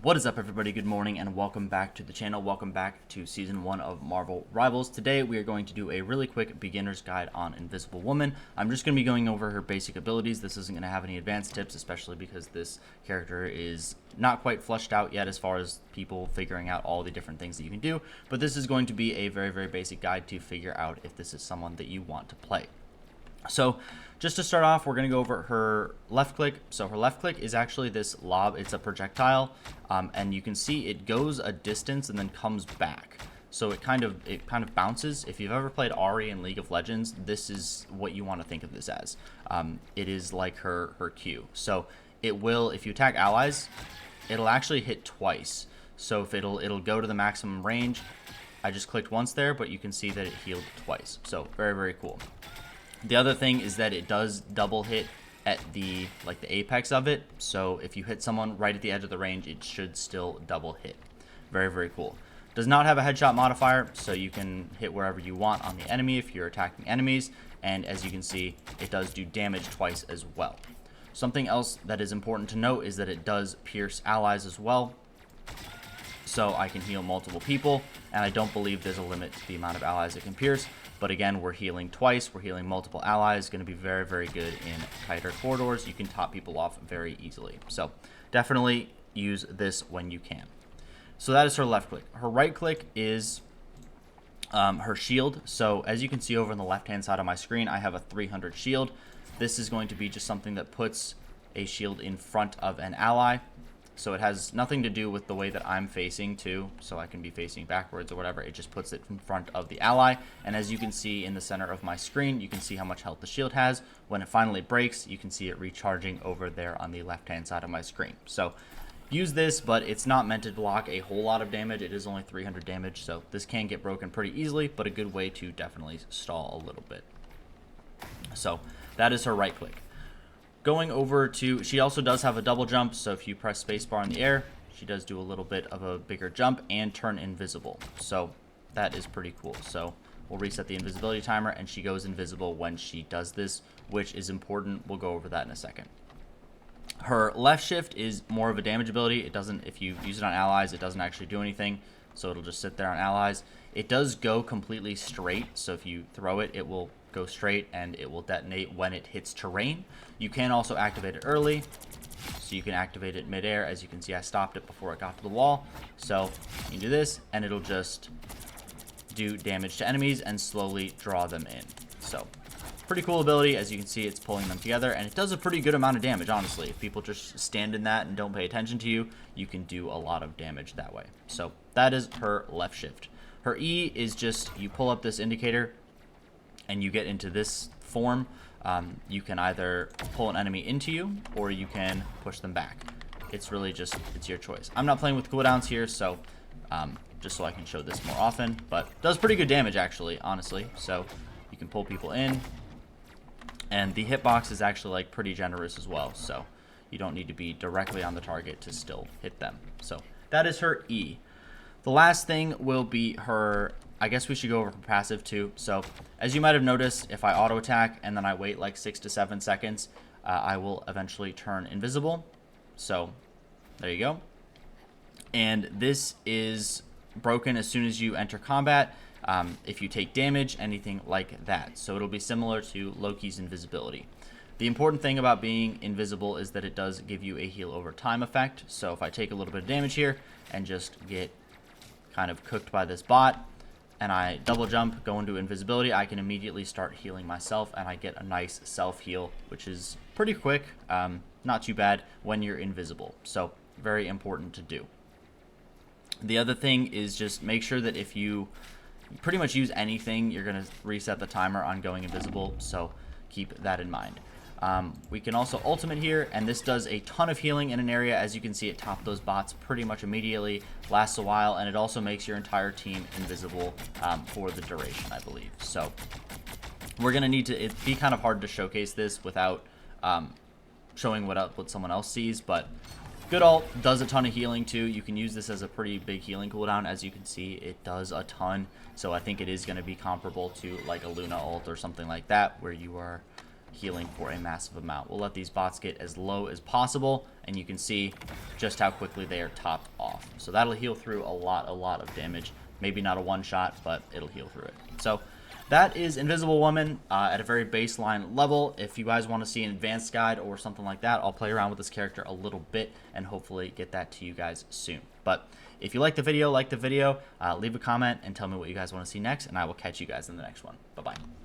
What is up, everybody? Good morning and welcome back to the channel. Welcome back to Season 1 of Marvel Rivals. Today we are going to do a really quick beginner's guide on Invisible Woman. I'm just going to be going over her basic abilities. This isn't going to have any advanced tips, especially because this character is not quite fleshed out yet as far as people figuring out all the different things that you can do. But this is going to be a very basic guide to figure out if this is someone that you want to play. So just to start off, we're going to go over her left click. So her left click is actually this lob. It's a projectile, and you can see it goes a distance and then comes back. So it kind of bounces. If you've ever played Ahri in League of Legends, this is what you want to think of this as. It is like her Q. So it will, if you attack allies, it'll actually hit twice. So if it'll go to the maximum range. I just clicked once there, but you can see that it healed twice. So very cool. The other thing is that it does double hit at the apex of it. So if you hit someone right at the edge of the range, it should still double hit. Very cool. Does not have a headshot modifier, so you can hit wherever you want on the enemy if you're attacking enemies. And as you can see, it does do damage twice as well. Something else that is important to note is that it does pierce allies as well. So I can heal multiple people, and I don't believe there's a limit to the amount of allies it can pierce. But again, we're healing twice. We're healing multiple allies. Going to be very good in tighter corridors. You can top people off very easily. So definitely use this when you can. So that is her left click. Her right click is her shield. So as you can see over on the left-hand side of my screen, I have a 300 shield. This is going to be just something that puts a shield in front of an ally. So it has nothing to do with the way that I'm facing too, so I can be facing backwards or whatever. It just puts it in front of the ally, and as you can see in the center of my screen, you can see how much health the shield has. When it finally breaks, you can see it recharging over there on the left-hand side of my screen. So use this, but it's not meant to block a whole lot of damage. It is only 300 damage, so this can get broken pretty easily, but a good way to definitely stall a little bit. So that is her right click. Going over to, she also does have a double jump, so if you press spacebar in the air, she does do a little bit of a bigger jump and turn invisible. So that is pretty cool. So we'll reset the invisibility timer, and she goes invisible when she does this, which is important. We'll go over that in a second. Her left shift is more of a damage ability. It doesn't, if you use it on allies, it doesn't actually do anything, so it'll just sit there on allies. It does go completely straight, so if you throw it, it will go straight and it will detonate when it hits terrain. You can also activate it early, so you can activate it midair. As you can see, I stopped it before it got to the wall. So you can do this and it'll just do damage to enemies and slowly draw them in. So pretty cool ability. As you can see, it's pulling them together, and it does a pretty good amount of damage, honestly. If people just stand in that and don't pay attention to you, you can do a lot of damage that way. So that is her left shift. Her E is just, you pull up this indicator and you get into this form. You can either pull an enemy into you or you can push them back. It's really just, it's your choice. I'm not playing with cooldowns here, so just so I can show this more often, but does pretty good damage actually, honestly. So you can pull people in, and the hitbox is actually like pretty generous as well, so you don't need to be directly on the target to still hit them. So that is her E. The last thing will be her, I guess we should go over her passive too. So as you might have noticed, if I auto attack and then I wait like 6 to 7 seconds, I will eventually turn invisible. So there you go. And this is broken as soon as you enter combat, if you take damage, anything like that. So it'll be similar to Loki's invisibility. The important thing about being invisible is that it does give you a heal over time effect. So if I take a little bit of damage here and just get kind of cooked by this bot, and I double jump, go into invisibility, I can immediately start healing myself, and I get a nice self heal, which is pretty quick, not too bad when you're invisible. So very important to do. The other thing is just make sure that if you pretty much use anything, you're going to reset the timer on going invisible, so keep that in mind. We can also ultimate here, and this does a ton of healing in an area. As you can see, it topped those bots pretty much immediately, lasts a while, and it also makes your entire team invisible for the duration, I believe. So we're going to need to, it'd be kind of hard to showcase this without showing what someone else sees, but good ult, does a ton of healing too. You can use this as a pretty big healing cooldown. As you can see, it does a ton, so I think it is going to be comparable to like a Luna ult or something like that, where you are healing for a massive amount. We'll let these bots get as low as possible, and you can see just how quickly they are topped off. So that'll heal through a lot of damage. Maybe not a one-shot, but it'll heal through it. So that is Invisible Woman at a very baseline level. If you guys want to see an advanced guide or something like that, I'll play around with this character a little bit and hopefully get that to you guys soon. But if you like the video, leave a comment and tell me what you guys want to see next, and I will catch you guys in the next one. Bye-bye.